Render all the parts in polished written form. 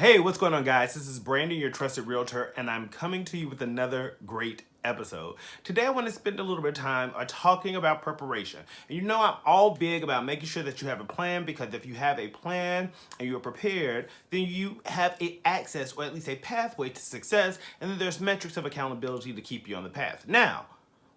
Hey, what's going on, guys? This is Brandon, your trusted realtor, and I'm coming to you with another great episode. Today, I want to spend a little bit of time talking about preparation. And you know, I'm all big about making sure that you have a plan, because if you have a plan and you're prepared, then you have a access or at least a pathway to success, and then there's metrics of accountability to keep you on the path. Now,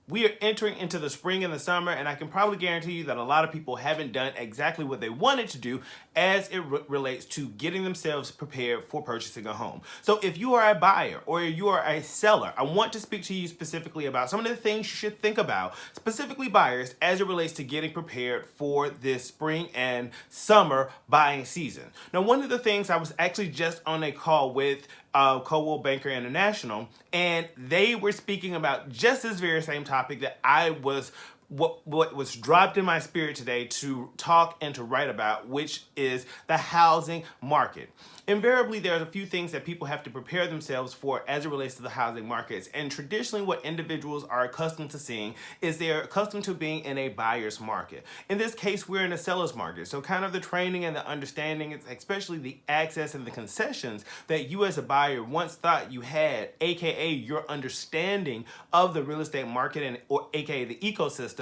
we are entering into the spring and the summer, and I can probably guarantee you that a lot of people haven't done exactly what they wanted to do as it relates to getting themselves prepared for purchasing a home. So if you are a buyer or you are a seller, I want to speak to you specifically about some of the things you should think about, specifically buyers, as it relates to getting prepared for this spring and summer buying season. Now, one of the things, I was actually just on a call with Coldwell Banker International, and they were speaking about just this very same topic that I was what was dropped in my spirit today to talk and to write about, which is the housing market. Invariably, there are a few things that people have to prepare themselves for as it relates to the housing markets. And traditionally, what individuals are accustomed to seeing is they're accustomed to being in a buyer's market. In this case, we're in a seller's market. So kind of the training and the understanding, especially the access and the concessions that you as a buyer once thought you had, aka your understanding of the real estate market and or aka the ecosystem,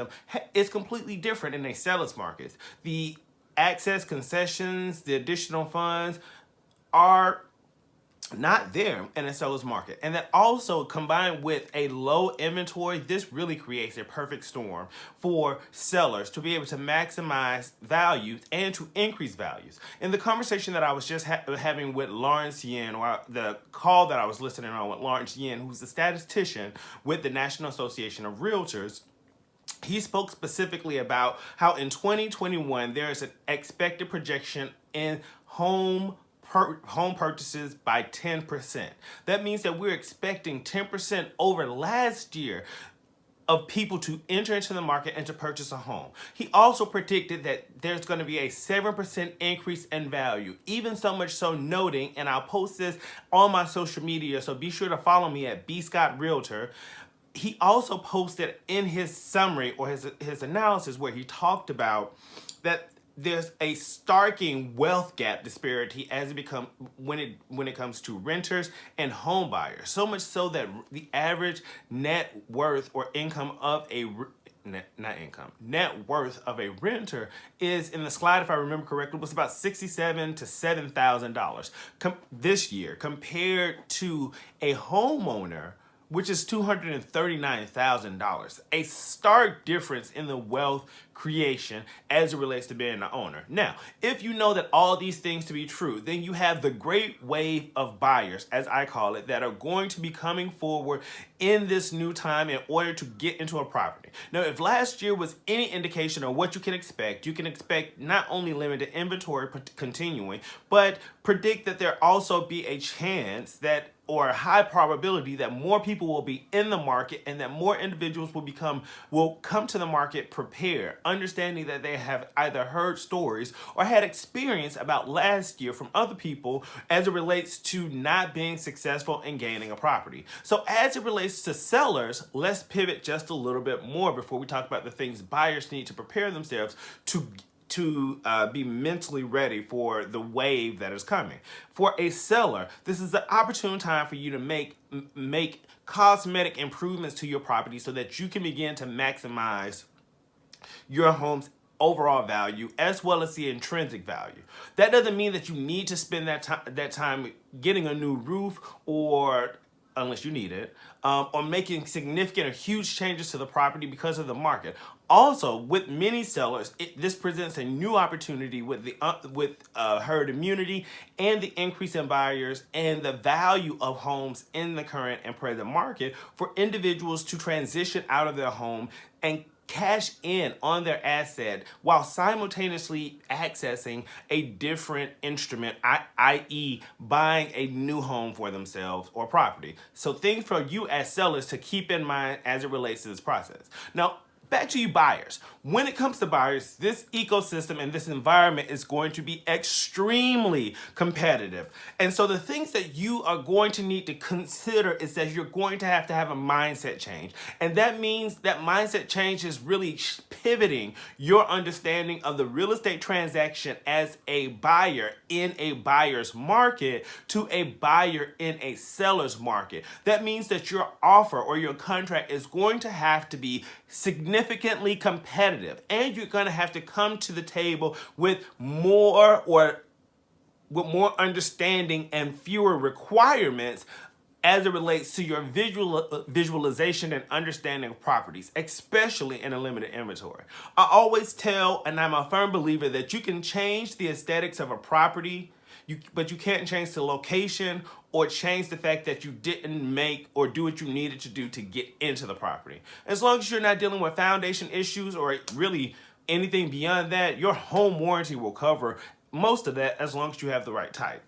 is completely different in a seller's market. The access, concessions, the additional funds are not there in a seller's market. And that also, combined with a low inventory, this really creates a perfect storm for sellers to be able to maximize values and to increase values. In the conversation that I was just having with Lawrence Yin, or the call that I was listening on with Lawrence Yin, who's a statistician with the National Association of Realtors, he spoke specifically about how in 2021 there is an expected projection in home purchases by 10%. That means that we're expecting 10% over last year of people to enter into the market and to purchase a home. He also predicted that there's going to be a 7% increase in value, even so much so noting, and I'll post this on my social media, so be sure to follow me at B Scott Realtor. He also posted in his summary or his analysis where he talked about that there's a starking wealth gap disparity as it becomes when it comes to renters and home buyers. So much so that the average net worth or income of a net worth of a renter is, in the slide, if I remember correctly, was about $67,000 to $7,000 this year, compared to a homeowner, which is $239,000. A stark difference in the wealth creation as it relates to being an owner. Now, if you know that all these things to be true, then you have the great wave of buyers, as I call it, that are going to be coming forward in this new time in order to get into a property. Now, if last year was any indication of what you can expect not only limited inventory continuing, but predict that there also be a chance that, or a high probability that, more people will be in the market and that more individuals will come to the market prepared, understanding that they have either heard stories or had experience about last year from other people as it relates to not being successful in gaining a property. So as it relates to sellers, let's pivot just a little bit more before we talk about the things buyers need to prepare themselves to be mentally ready for the wave that is coming. For a seller, this is the opportune time for you to make cosmetic improvements to your property so that you can begin to maximize your home's overall value as well as the intrinsic value. That doesn't mean that you need to spend that time getting a new roof, or unless you need it, or making significant or huge changes to the property because of the market. Also, with many sellers, this presents a new opportunity with herd immunity and the increase in buyers and the value of homes in the current and present market for individuals to transition out of their home and cash in on their asset while simultaneously accessing a different instrument, i.e. buying a new home for themselves or property. So things for you as sellers to keep in mind as it relates to this process. Now, Back to you buyers. When it comes to buyers, this ecosystem and this environment is going to be extremely competitive. And so the things that you are going to need to consider is that you're going to have a mindset change. And that means that mindset change is really pivoting your understanding of the real estate transaction as a buyer in a buyer's market to a buyer in a seller's market. That means that your offer or your contract is going to have to be significantly competitive, and you're going to have to come to the table with more understanding and fewer requirements as it relates to your visualization and understanding of properties, especially in a limited inventory. I always tell, and I'm a firm believer, that you can change the aesthetics of a property, but you can't change the location or change the fact that you didn't make or do what you needed to do to get into the property. As long as you're not dealing with foundation issues or really anything beyond that, your home warranty will cover most of that as long as you have the right type.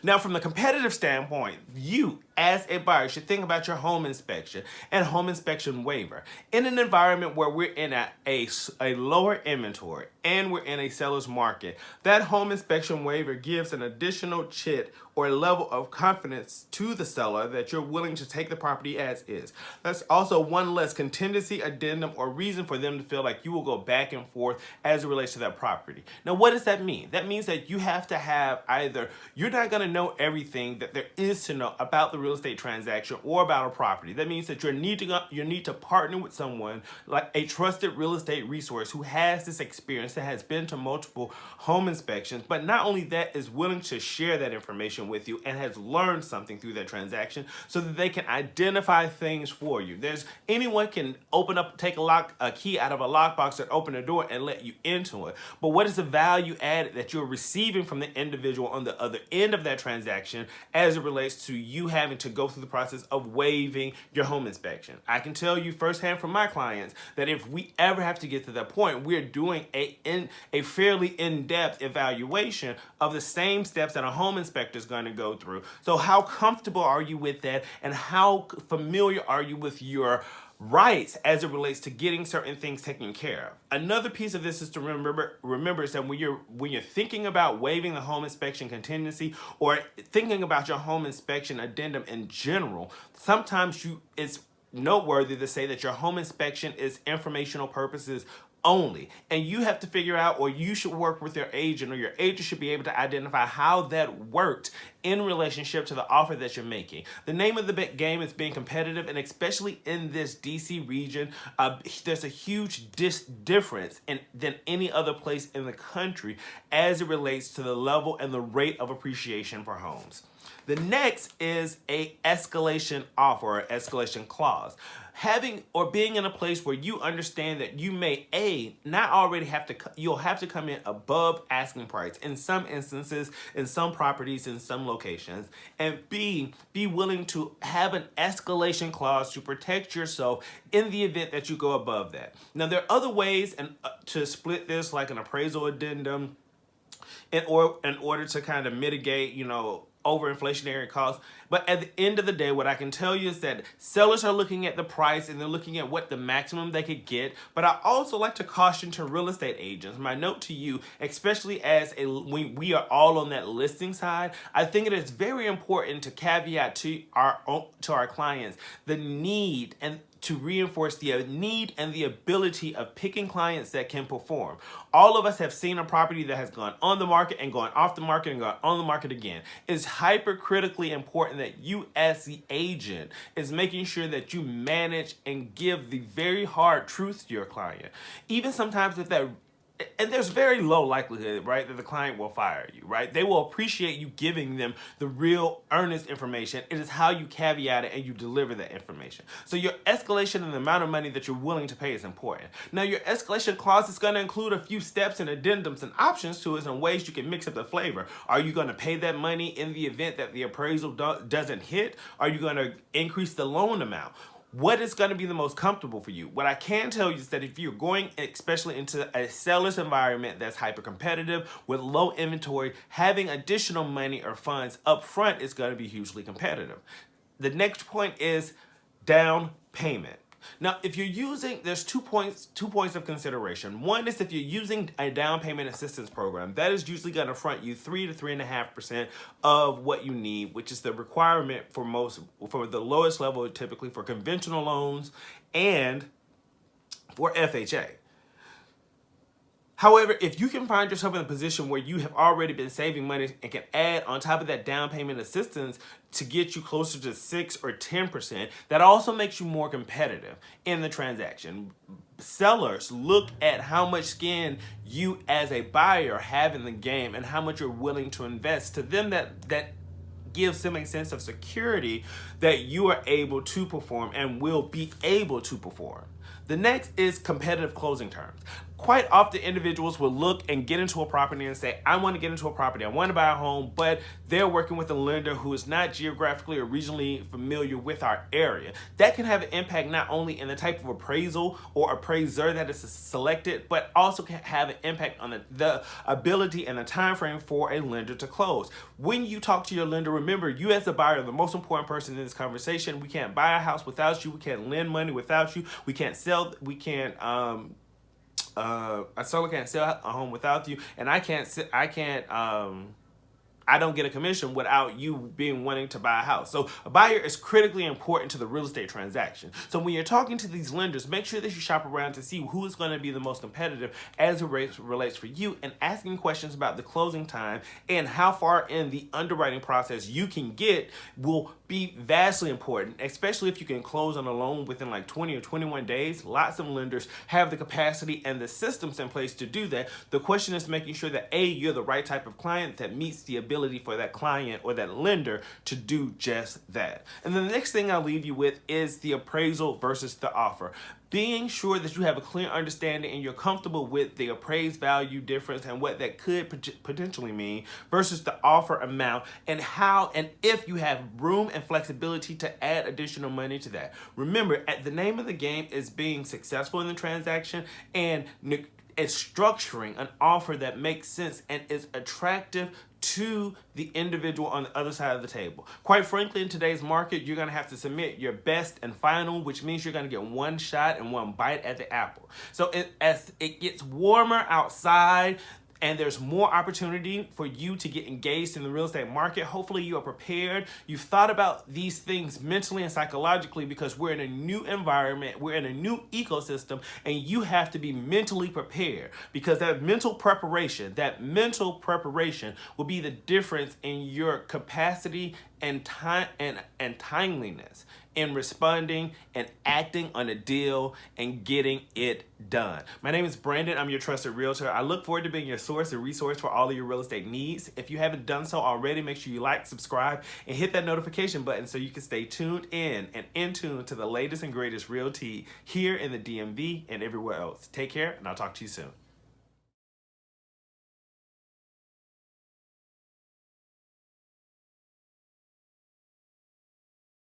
Now, from the competitive standpoint, you as a buyer should think about your home inspection and home inspection waiver. In an environment where we're in a lower inventory and we're in a seller's market, that home inspection waiver gives an additional chit or level of confidence to the seller that you're willing to take the property as is. That's also one less contingency, addendum, or reason for them to feel like you will go back and forth as it relates to that property. Now, what does that mean? That means that you have to have either, you're not going to know everything that there is to know about the real estate transaction or about a property. That means that you need to partner with someone like a trusted real estate resource who has this experience, that has been to multiple home inspections, but not only that, is willing to share that information with you and has learned something through that transaction so that they can identify things for you. Anyone can take a key out of a lockbox and open a door and let you into it. But what is the value added that you're receiving from the individual on the other end of that transaction as it relates to you having to go through the process of waiving your home inspection? I can tell you firsthand from my clients that if we ever have to get to that point, we're doing a fairly in-depth evaluation of the same steps that a home inspector is going to go through. So how comfortable are you with that, and how familiar are you with your rights as it relates to getting certain things taken care of? Another piece of this is to remember is that when you're thinking about waiving the home inspection contingency or thinking about your home inspection addendum in general, sometimes it's noteworthy to say that your home inspection is informational purposes only. And you have to figure out, or you should work with your agent, or your agent should be able to identify how that worked in relationship to the offer that you're making. The name of the game is being competitive, and especially in this DC region, there's a huge difference than any other place in the country as it relates to the level and the rate of appreciation for homes. The next is a escalation offer or escalation clause. Having or being in a place where you understand that you may you'll have to come in above asking price in some instances, in some properties, in some locations, and B, be willing to have an escalation clause to protect yourself in the event that you go above that. Now, there are other ways to split this, like an appraisal addendum, in order to kind of mitigate, over inflationary costs. But at the end of the day, what I can tell you is that sellers are looking at the price and they're looking at what the maximum they could get. But I also like to caution to real estate agents, my note to you, especially as we are all on that listing side, I think it is very important to caveat to our clients the need and to reinforce the need and the ability of picking clients that can perform. All of us have seen a property that has gone on the market and gone off the market and gone on the market again. It's hypercritically important that you as the agent is making sure that you manage and give the very hard truth to your client. Even sometimes and there's very low likelihood, right, that the client will fire you, right? They will appreciate you giving them the real earnest information. It is how you caveat it and you deliver that information. So your escalation and the amount of money that you're willing to pay is important. Now, your escalation clause is going to include a few steps and addendums and options to it and ways you can mix up the flavor. Are you going to pay that money in the event that the appraisal doesn't hit? Are you going to increase the loan amount? What is going to be the most comfortable for you? What I can tell you is that if you're going especially into a seller's environment that's hyper competitive with low inventory, having additional money or funds up front is going to be hugely competitive. The next point is down payment. Now, if you're using, there's 2 points of consideration. One is if you're using a down payment assistance program, that is usually going to front you 3 to 3.5% of what you need, which is the requirement for the lowest level, typically for conventional loans and for FHA. However, if you can find yourself in a position where you have already been saving money and can add on top of that down payment assistance to get you closer to 6 or 10%, that also makes you more competitive in the transaction. Sellers look at how much skin you as a buyer have in the game and how much you're willing to invest. To them, that gives them a sense of security that you are able to perform and will be able to perform. The next is competitive closing terms. Quite often individuals will look and get into a property and say, I want to get into a property, I want to buy a home, but they're working with a lender who is not geographically or regionally familiar with our area. That can have an impact not only in the type of appraisal or appraiser that is selected, but also can have an impact on the ability and the time frame for a lender to close. When you talk to your lender, remember, you as a buyer are the most important person in this conversation. We can't buy a house without you. We can't lend money without you. We can't sell. We can't. A seller can't sell a home without you, and I don't get a commission without you being wanting to buy a house. So a buyer is critically important to the real estate transaction. So when you're talking to these lenders, make sure that you shop around to see who is going to be the most competitive as it relates for you, and asking questions about the closing time and how far in the underwriting process you can get will be vastly important, especially if you can close on a loan within like 20 or 21 days. Lots of lenders have the capacity and the systems in place to do that. The question is making sure that A, you're the right type of client that meets the ability for that client or that lender to do just that. And then the next thing I'll leave you with is the appraisal versus the offer. Being sure that you have a clear understanding and you're comfortable with the appraised value difference and what that could potentially mean versus the offer amount, and how and if you have room and flexibility to add additional money to that. Remember, the name of the game is being successful in the transaction and structuring an offer that makes sense and is attractive to the individual on the other side of the table. Quite frankly, in today's market, you're going to have to submit your best and final, which means you're going to get one shot and one bite at the apple. So as it gets warmer outside, and there's more opportunity for you to get engaged in the real estate market, hopefully you are prepared. You've thought about these things mentally and psychologically, because we're in a new environment, we're in a new ecosystem, and you have to be mentally prepared, because that mental preparation will be the difference in your capacity and time and timeliness in responding and acting on a deal and getting it done. My name is Brandon. I'm your trusted realtor. I look forward to being your source and resource for all of your real estate needs. If you haven't done so already, make sure you like, subscribe, and hit that notification button so you can stay tuned in and in tune to the latest and greatest realty here in the DMV and everywhere else. Take care, and I'll talk to you soon.